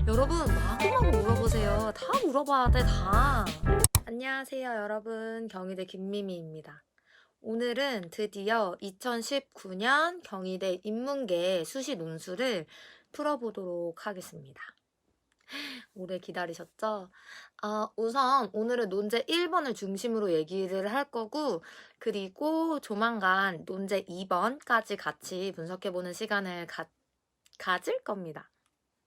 여러분 마구마구 물어보세요. 다 물어봐야 돼, 다. 안녕하세요, 여러분. 경희대 김미미입니다. 오늘은 드디어 2019년 경희대 인문계 수시 논술을 풀어보도록 하겠습니다. 오래 기다리셨죠? 우선 오늘은 논제 1번을 중심으로 얘기를 할 거고, 그리고 조만간 논제 2번까지 같이 분석해보는 시간을 가질 겁니다.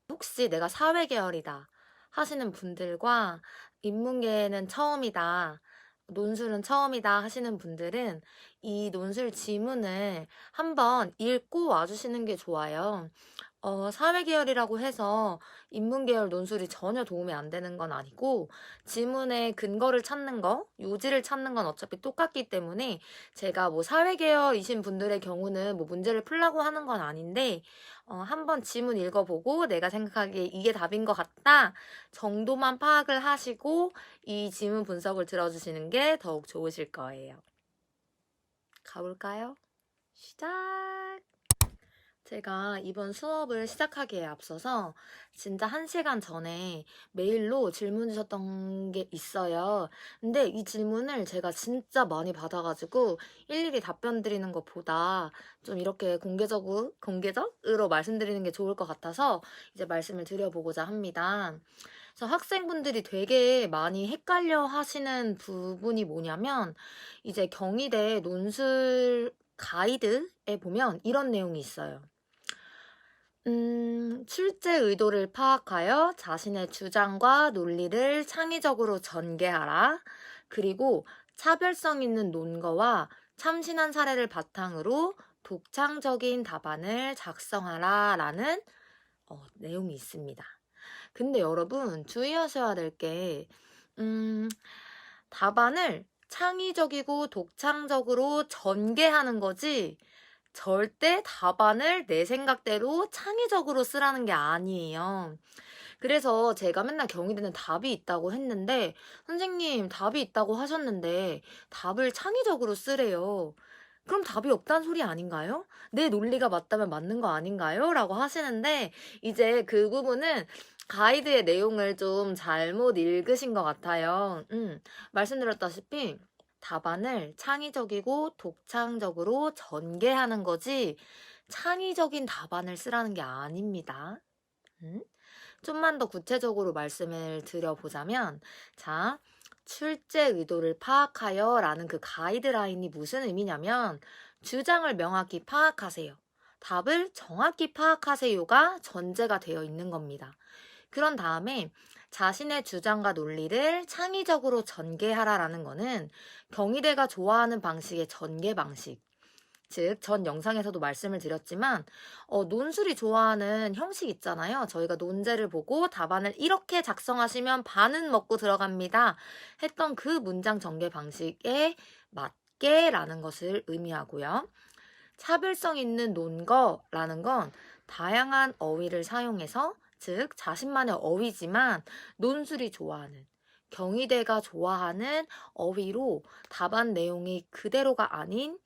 혹시 내가 사회계열이다 하시는 분들과 인문계는 처음이다, 논술은 처음이다 하시는 분들은 이 논술 지문을 한번 읽고 와주시는 게 좋아요. 사회계열이라고 해서 인문계열 논술이 전혀 도움이 안 되는 건 아니고, 지문의 근거를 찾는 거, 요지를 찾는 건 어차피 똑같기 때문에 제가 뭐 사회계열이신 분들의 경우는 뭐 문제를 풀라고 하는 건 아닌데, 한번 지문 읽어보고 내가 생각하기에 이게 답인 것 같다 정도만 파악을 하시고 이 지문 분석을 들어주시는 게 더욱 좋으실 거예요. 가볼까요? 시작! 제가 이번 수업을 시작하기에 앞서서 진짜 1시간 전에 메일로 질문 주셨던 게 있어요. 근데 이 질문을 제가 진짜 많이 받아가지고 일일이 답변 드리는 것보다 좀 이렇게 공개적으로 말씀드리는 게 좋을 것 같아서 이제 말씀을 드려보고자 합니다. 그래서 학생분들이 되게 많이 헷갈려 하시는 부분이 뭐냐면, 이제 경희대 논술 가이드에 보면 이런 내용이 있어요. 출제 의도를 파악하여 자신의 주장과 논리를 창의적으로 전개하라. 그리고 차별성 있는 논거와 참신한 사례를 바탕으로 독창적인 답안을 작성하라 라는 내용이 있습니다. 근데 여러분 주의하셔야 될 게, 답안을 창의적이고 독창적으로 전개하는 거지 절대 답안을 내 생각대로 창의적으로 쓰라는 게 아니에요. 그래서 제가 맨날 경희대는 답이 있다고 했는데, 선생님 답이 있다고 하셨는데 답을 창의적으로 쓰래요. 그럼 답이 없다는 소리 아닌가요? 내 논리가 맞다면 맞는 거 아닌가요? 라고 하시는데, 이제 그 부분은 가이드의 내용을 좀 잘못 읽으신 것 같아요. 말씀드렸다시피 답안을 창의적이고 독창적으로 전개하는 거지 창의적인 답안을 쓰라는 게 아닙니다. 좀만 더 구체적으로 말씀을 드려보자면, 자, 출제 의도를 파악하여 라는 그 가이드라인이 무슨 의미냐면, 주장을 명확히 파악하세요. 답을 정확히 파악하세요가 전제가 되어 있는 겁니다. 그런 다음에 자신의 주장과 논리를 창의적으로 전개하라라는 거는 경희대가 좋아하는 방식의 전개 방식, 즉 전 영상에서도 말씀을 드렸지만 논술이 좋아하는 형식 있잖아요. 저희가 논제를 보고 답안을 이렇게 작성하시면 반은 먹고 들어갑니다 했던 그 문장 전개 방식에 맞게 라는 것을 의미하고요. 차별성 있는 논거라는 건 다양한 어휘를 사용해서, 즉 자신만의 어휘지만 논술이 좋아하는, 경희대가 좋아하는 어휘로 답안 내용이 그대로가 아닌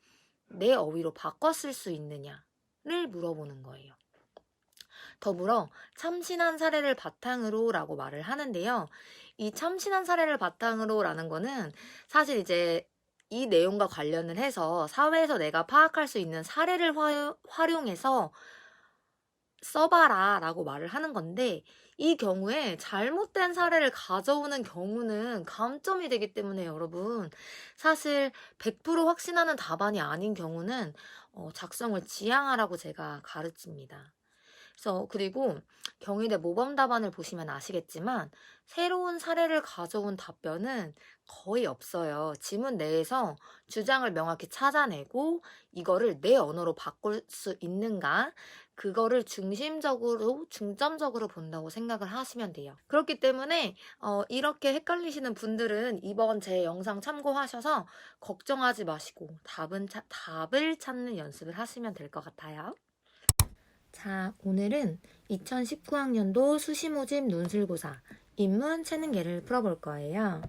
내 어휘로 바꿔 쓸 수 있느냐를 물어보는 거예요. 더불어 참신한 사례를 바탕으로 라고 말을 하는데요. 이 참신한 사례를 바탕으로 라는 거는 사실 이제 이 내용과 관련을 해서 사회에서 내가 파악할 수 있는 사례를 활용해서 써봐라 라고 말을 하는 건데, 이 경우에 잘못된 사례를 가져오는 경우는 감점이 되기 때문에 여러분, 사실 100% 확신하는 답안이 아닌 경우는 작성을 지양하라고 제가 가르칩니다. 그래서 그리고 경희대 모범 답안을 보시면 아시겠지만 새로운 사례를 가져온 답변은 거의 없어요. 지문 내에서 주장을 명확히 찾아내고 이거를 내 언어로 바꿀 수 있는가, 그거를 중점적으로 본다고 생각을 하시면 돼요. 그렇기 때문에 이렇게 헷갈리시는 분들은 이번 제 영상 참고하셔서 걱정하지 마시고 답을 찾는 연습을 하시면 될 것 같아요. 자, 오늘은 2019학년도 수시 모집 논술고사 인문 체능계를 풀어볼 거예요.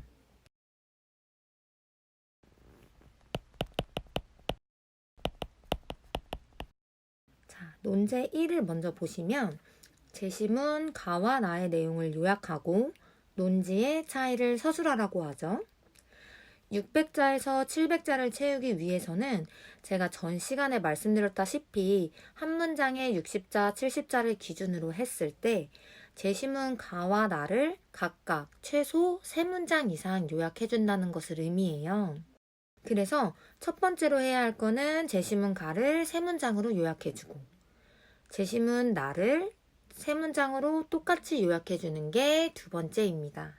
자, 논제 1을 먼저 보시면 제시문 가와 나의 내용을 요약하고 논지의 차이를 서술하라고 하죠. 600자에서 700자를 채우기 위해서는 제가 전 시간에 말씀드렸다시피 한 문장에 60자, 70자를 기준으로 했을 때 제시문 가와 나를 각각 최소 3문장 이상 요약해준다는 것을 의미해요. 그래서 첫 번째로 해야 할 거는 제시문 가를 3문장으로 요약해주고 제시문 나를 3문장으로 똑같이 요약해주는 게 두 번째입니다.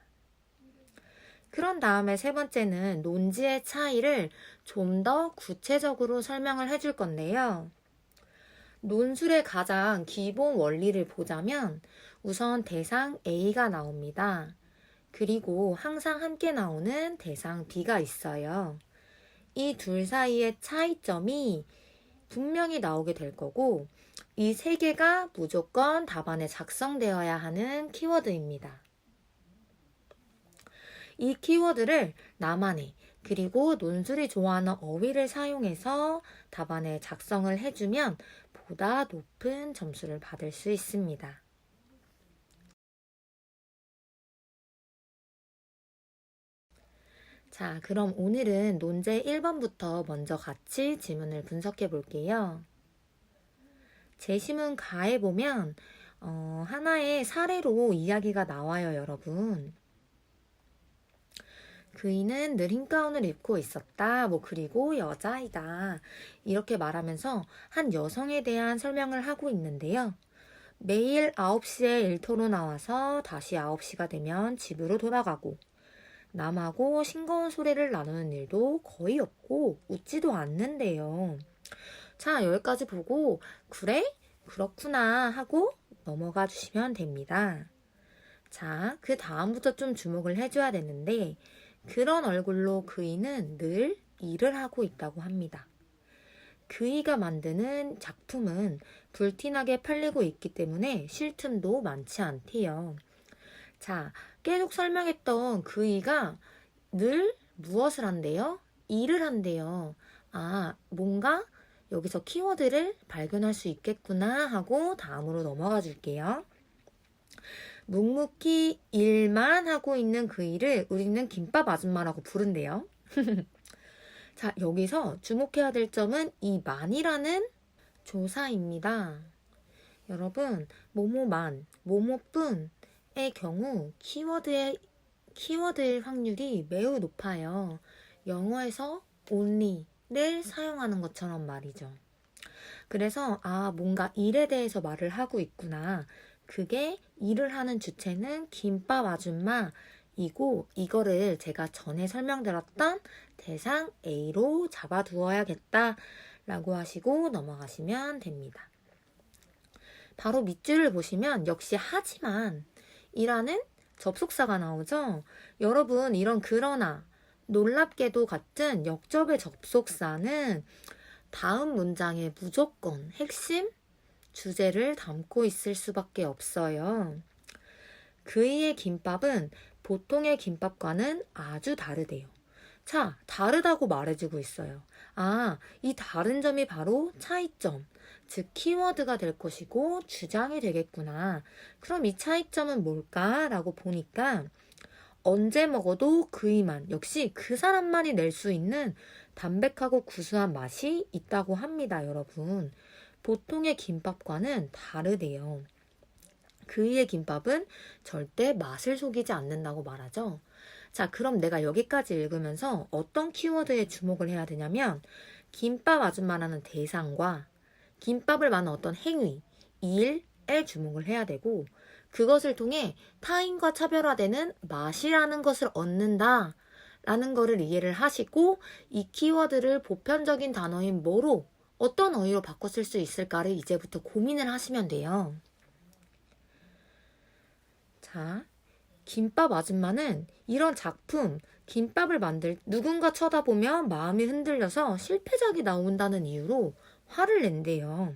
그런 다음에 세 번째는 논지의 차이를 좀 더 구체적으로 설명을 해줄 건데요. 논술의 가장 기본 원리를 보자면 우선 대상 A가 나옵니다. 그리고 항상 함께 나오는 대상 B가 있어요. 이 둘 사이의 차이점이 분명히 나오게 될 거고 이 세 개가 무조건 답안에 작성되어야 하는 키워드입니다. 이 키워드를 나만의 그리고 논술이 좋아하는 어휘를 사용해서 답안에 작성을 해주면 보다 높은 점수를 받을 수 있습니다. 자, 그럼 오늘은 논제 1번부터 먼저 같이 지문을 분석해 볼게요. 제시문 가에 보면 하나의 사례로 이야기가 나와요, 여러분. 그이는 늘 흰 가운을 입고 있었다. 그리고 여자이다. 이렇게 말하면서 한 여성에 대한 설명을 하고 있는데요. 매일 9시에 일터로 나와서 다시 9시가 되면 집으로 돌아가고 남하고 싱거운 소리를 나누는 일도 거의 없고 웃지도 않는데요. 자, 여기까지 보고 그래? 그렇구나 하고 넘어가 주시면 됩니다. 자, 그 다음부터 좀 주목을 해줘야 되는데 그런 얼굴로 그이는 늘 일을 하고 있다고 합니다. 그이가 만드는 작품은 불티나게 팔리고 있기 때문에 쉴 틈도 많지 않대요. 자, 계속 설명했던 그이가 늘 무엇을 한대요? 일을 한대요. 아, 뭔가 여기서 키워드를 발견할 수 있겠구나 하고 다음으로 넘어가 줄게요. 묵묵히 일만 하고 있는 그 일을 우리는 김밥 아줌마라고 부른대요. 자, 여기서 주목해야 될 점은 이 만이라는 조사입니다. 여러분, 뭐뭐만, 뭐뭐뿐의 경우 키워드의 확률이 매우 높아요. 영어에서 only를 사용하는 것처럼 말이죠. 그래서 뭔가 일에 대해서 말을 하고 있구나. 그게 일을 하는 주체는 김밥 아줌마이고 이거를 제가 전에 설명드렸던 대상 A로 잡아두어야겠다 라고 하시고 넘어가시면 됩니다. 바로 밑줄을 보시면 역시 하지만 이라는 접속사가 나오죠. 여러분 이런 그러나 놀랍게도 같은 역접의 접속사는 다음 문장에 무조건 핵심 주제를 담고 있을 수밖에 없어요. 그이의 김밥은 보통의 김밥과는 아주 다르대요. 자, 다르다고 말해주고 있어요. 이 다른 점이 바로 차이점, 즉 키워드가 될 것이고 주장이 되겠구나. 그럼 이 차이점은 뭘까? 라고 보니까 언제 먹어도 그이만, 역시 그 사람만이 낼 수 있는 담백하고 구수한 맛이 있다고 합니다, 여러분. 보통의 김밥과는 다르대요. 그이의 김밥은 절대 맛을 속이지 않는다고 말하죠. 자, 그럼 내가 여기까지 읽으면서 어떤 키워드에 주목을 해야 되냐면 김밥 아줌마라는 대상과 김밥을 만든 어떤 행위, 일에 주목을 해야 되고 그것을 통해 타인과 차별화되는 맛이라는 것을 얻는다 라는 거를 이해를 하시고 이 키워드를 보편적인 단어인 뭐로 어떤 어휘로 바꿔 쓸 수 있을까를 이제부터 고민을 하시면 돼요. 자, 김밥 아줌마는 이런 작품, 김밥을 만들 누군가 쳐다보면 마음이 흔들려서 실패작이 나온다는 이유로 화를 낸대요.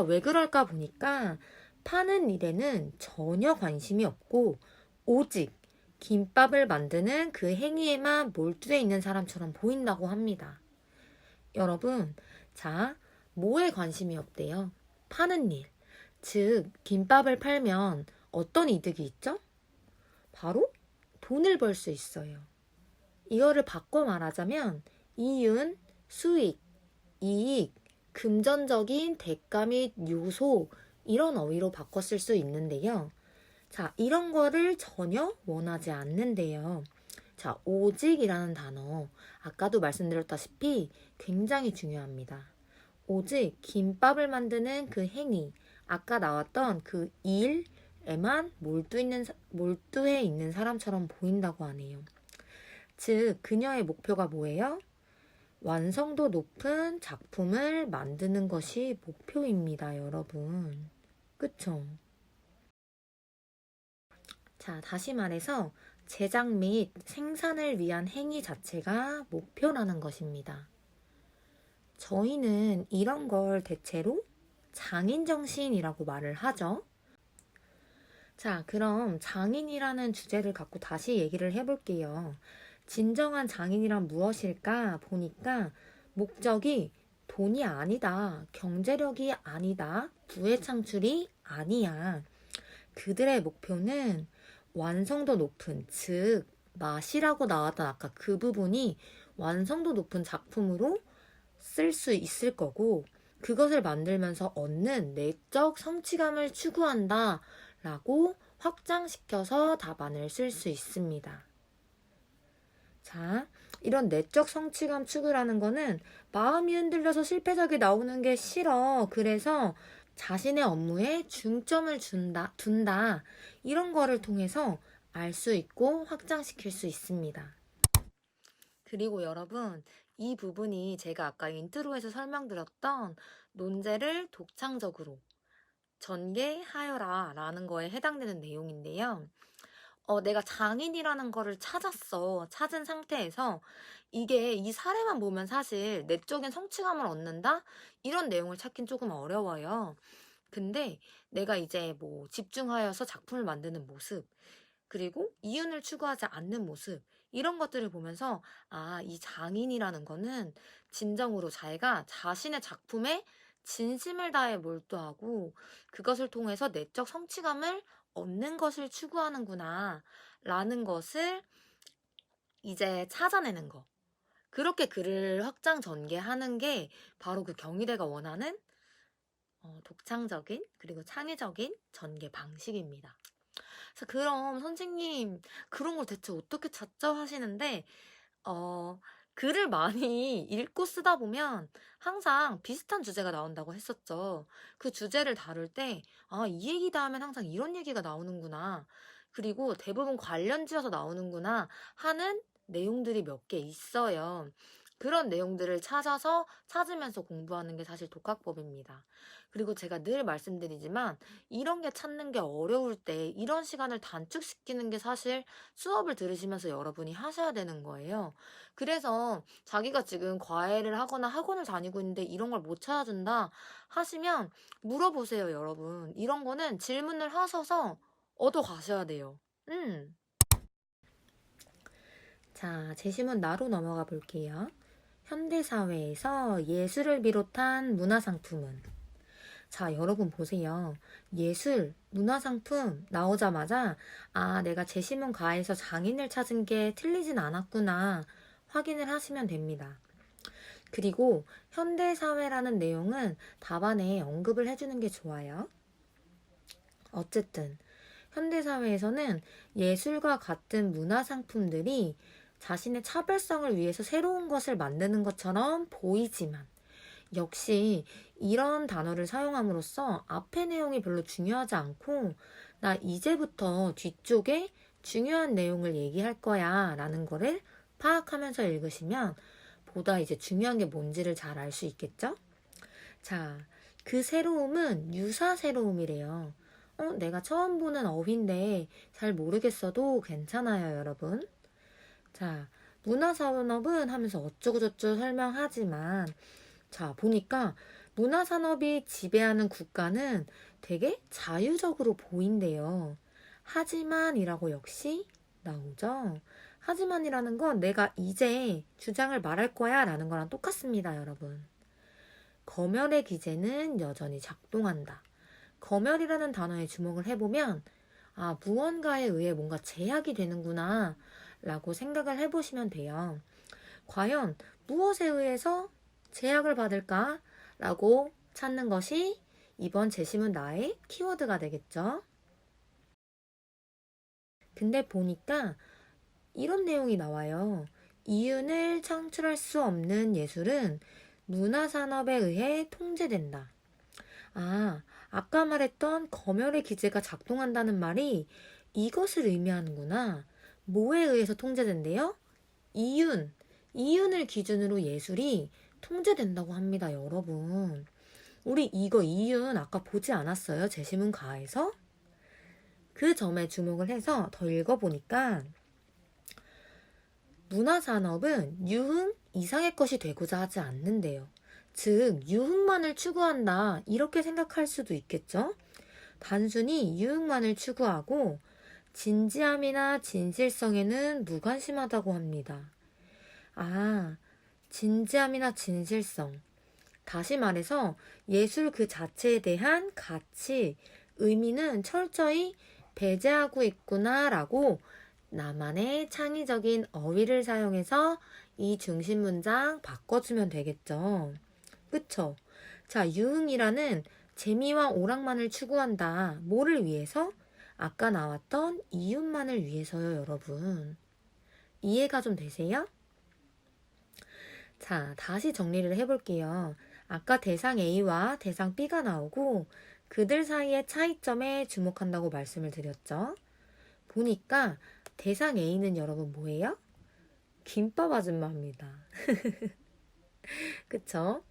왜 그럴까 보니까 파는 일에는 전혀 관심이 없고 오직 김밥을 만드는 그 행위에만 몰두해 있는 사람처럼 보인다고 합니다. 여러분, 자, 뭐에 관심이 없대요? 파는 일. 즉, 김밥을 팔면 어떤 이득이 있죠? 바로 돈을 벌 수 있어요. 이거를 바꿔 말하자면 이윤, 수익, 이익, 금전적인 대가 및 요소 이런 어휘로 바꿔 쓸 수 있는데요. 자, 이런 거를 전혀 원하지 않는데요. 자, 오직이라는 단어 아까도 말씀드렸다시피 굉장히 중요합니다. 오직 김밥을 만드는 그 행위, 아까 나왔던 그 일에만 몰두해 있는 사람처럼 보인다고 하네요. 즉, 그녀의 목표가 뭐예요? 완성도 높은 작품을 만드는 것이 목표입니다, 여러분. 그쵸? 자, 다시 말해서 제작 및 생산을 위한 행위 자체가 목표라는 것입니다. 저희는 이런 걸 대체로 장인정신이라고 말을 하죠. 자, 그럼 장인이라는 주제를 갖고 다시 얘기를 해볼게요. 진정한 장인이란 무엇일까 보니까 목적이 돈이 아니다, 경제력이 아니다, 부의 창출이 아니야. 그들의 목표는 완성도 높은, 즉 맛이라고 나왔던 아까 그 부분이 완성도 높은 작품으로 쓸 수 있을 거고, 그것을 만들면서 얻는 내적 성취감을 추구한다 라고 확장시켜서 답안을 쓸 수 있습니다. 자, 이런 내적 성취감 추구라는 거는 마음이 흔들려서 실패작이 나오는 게 싫어. 그래서 자신의 업무에 중점을 둔다. 이런 거를 통해서 알 수 있고 확장시킬 수 있습니다. 그리고 여러분, 이 부분이 제가 아까 인트로에서 설명드렸던 논제를 독창적으로 전개하여라 라는 거에 해당되는 내용인데요. 내가 장인이라는 거를 찾은 상태에서 이게 이 사례만 보면 사실 내적인 성취감을 얻는다? 이런 내용을 찾긴 조금 어려워요. 근데 내가 이제 뭐 집중하여서 작품을 만드는 모습, 그리고 이윤을 추구하지 않는 모습, 이런 것들을 보면서 아, 이 장인이라는 거는 진정으로 자기가 자신의 작품에 진심을 다해 몰두하고 그것을 통해서 내적 성취감을 얻는 것을 추구하는구나 라는 것을 이제 찾아내는 거. 그렇게 글을 확장 전개하는 게 바로 그 경희대가 원하는 독창적인 그리고 창의적인 전개 방식입니다. 그래서 그럼 선생님 그런 걸 대체 어떻게 찾죠 하시는데 글을 많이 읽고 쓰다 보면 항상 비슷한 주제가 나온다고 했었죠. 그 주제를 다룰 때, 아, 이 얘기다 하면 항상 이런 얘기가 나오는구나. 그리고 대부분 관련 지어서 나오는구나 하는 내용들이 몇 개 있어요. 그런 내용들을 찾으면서 공부하는 게 사실 독학법입니다. 그리고 제가 늘 말씀드리지만 이런 게 찾는 게 어려울 때 이런 시간을 단축시키는 게 사실 수업을 들으시면서 여러분이 하셔야 되는 거예요. 그래서 자기가 지금 과외를 하거나 학원을 다니고 있는데 이런 걸 못 찾아준다 하시면 물어보세요, 여러분. 이런 거는 질문을 하셔서 얻어 가셔야 돼요. 자, 제시문 나로 넘어가 볼게요. 현대사회에서 예술을 비롯한 문화상품은 자, 여러분 보세요. 예술, 문화상품 나오자마자 아, 내가 제시문 가에서 장인을 찾은 게 틀리진 않았구나 확인을 하시면 됩니다. 그리고 현대사회라는 내용은 답안에 언급을 해주는 게 좋아요. 어쨌든 현대사회에서는 예술과 같은 문화상품들이 자신의 차별성을 위해서 새로운 것을 만드는 것처럼 보이지만 역시 이런 단어를 사용함으로써 앞의 내용이 별로 중요하지 않고 나 이제부터 뒤쪽에 중요한 내용을 얘기할 거야 라는 거를 파악하면서 읽으시면 보다 이제 중요한 게 뭔지를 잘 알 수 있겠죠? 자, 그 새로움은 유사 새로움이래요. 내가 처음 보는 어휘인데 잘 모르겠어도 괜찮아요, 여러분. 자, 문화산업은 하면서 어쩌고저쩌고 설명하지만 자, 보니까 문화산업이 지배하는 국가는 되게 자유적으로 보인대요. 하지만이라고 역시 나오죠. 하지만이라는 건 내가 이제 주장을 말할 거야 라는 거랑 똑같습니다, 여러분. 검열의 기제는 여전히 작동한다. 검열이라는 단어에 주목을 해보면 아, 무언가에 의해 뭔가 제약이 되는구나 라고 생각을 해보시면 돼요. 과연 무엇에 의해서 제약을 받을까? 라고 찾는 것이 이번 재심은 나의 키워드가 되겠죠. 근데 보니까 이런 내용이 나와요. 이윤을 창출할 수 없는 예술은 문화산업에 의해 통제된다. 아, 아까 말했던 검열의 기제가 작동한다는 말이 이것을 의미하는구나. 뭐에 의해서 통제된대요? 이윤. 이윤을 기준으로 예술이 통제된다고 합니다, 여러분. 우리 이거 이윤 아까 보지 않았어요? 재시문가에서? 그 점에 주목을 해서 더 읽어보니까 문화산업은 유흥 이상의 것이 되고자 하지 않는데요. 즉, 유흥만을 추구한다. 이렇게 생각할 수도 있겠죠? 단순히 유흥만을 추구하고 진지함이나 진실성에는 무관심하다고 합니다. 아, 진지함이나 진실성. 다시 말해서 예술 그 자체에 대한 가치, 의미는 철저히 배제하고 있구나라고 나만의 창의적인 어휘를 사용해서 이 중심 문장 바꿔주면 되겠죠. 그쵸? 자, 유흥이라는 재미와 오락만을 추구한다. 뭐를 위해서? 아까 나왔던 이윤만을 위해서요, 여러분. 이해가 좀 되세요? 자, 다시 정리를 해볼게요. 아까 대상 A와 대상 B가 나오고 그들 사이의 차이점에 주목한다고 말씀을 드렸죠. 보니까 대상 A는 여러분 뭐예요? 김밥 아줌마입니다. 그쵸?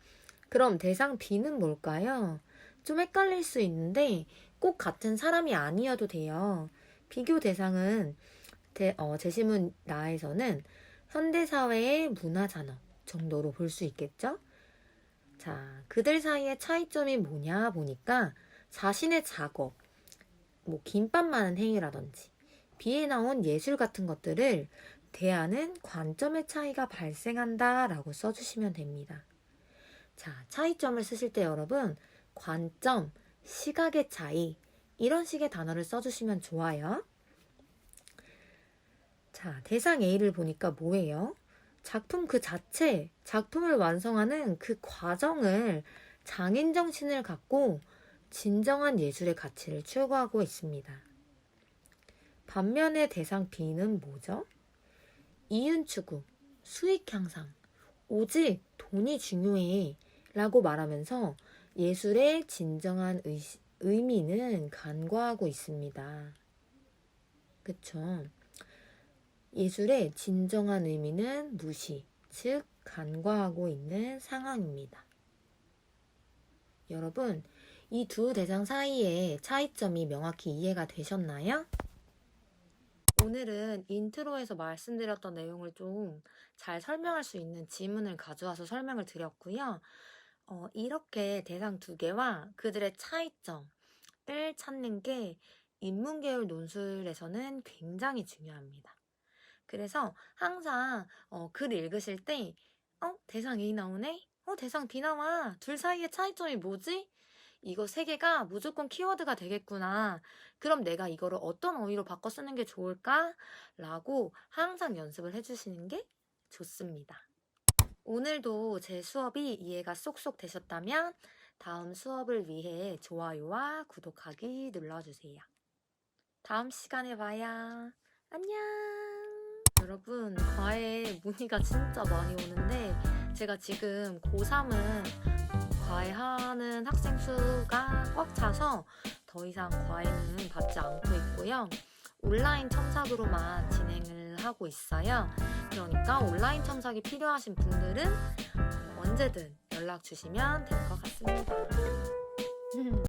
그럼 대상 B는 뭘까요? 좀 헷갈릴 수 있는데 꼭 같은 사람이 아니어도 돼요. 비교 대상은 재시문 나에서는 현대사회의 문화산업 정도로 볼 수 있겠죠? 자, 그들 사이의 차이점이 뭐냐 보니까 자신의 작업, 뭐 김밥 많은 행위라든지 비에 나온 예술 같은 것들을 대하는 관점의 차이가 발생한다라고 써주시면 됩니다. 자, 차이점을 쓰실 때 여러분 관점, 시각의 차이 이런 식의 단어를 써주시면 좋아요. 자, 대상 A를 보니까 뭐예요? 작품 그 자체, 작품을 완성하는 그 과정을 장인정신을 갖고 진정한 예술의 가치를 추구하고 있습니다. 반면에 대상 B는 뭐죠? 이윤 추구, 수익 향상, 오직 돈이 중요해 라고 말하면서 예술의 진정한 의미는 간과하고 있습니다. 그쵸? 예술의 진정한 의미는 무시, 즉 간과하고 있는 상황입니다. 여러분, 이 두 대상 사이의 차이점이 명확히 이해가 되셨나요? 오늘은 인트로에서 말씀드렸던 내용을 좀 잘 설명할 수 있는 지문을 가져와서 설명을 드렸고요. 이렇게 대상 두 개와 그들의 차이점을 찾는 게 인문계열 논술에서는 굉장히 중요합니다. 그래서 항상 글 읽으실 때 대상 A 나오네? 대상 B 나와. 둘 사이의 차이점이 뭐지? 이거 세 개가 무조건 키워드가 되겠구나. 그럼 내가 이거를 어떤 어휘로 바꿔 쓰는 게 좋을까? 라고 항상 연습을 해주시는 게 좋습니다. 오늘도 제 수업이 이해가 쏙쏙 되셨다면 다음 수업을 위해 좋아요와 구독하기 눌러주세요. 다음 시간에 봐요. 안녕. 여러분, 과외 문의가 진짜 많이 오는데 제가 지금 고3은 과외하는 학생 수가 꽉 차서 더 이상 과외는 받지 않고 있고요. 온라인 첨삭으로만 진행을 하고 있어요. 그러니까 온라인 첨삭이 필요하신 분들은 언제든 연락 주시면 될 것 같습니다.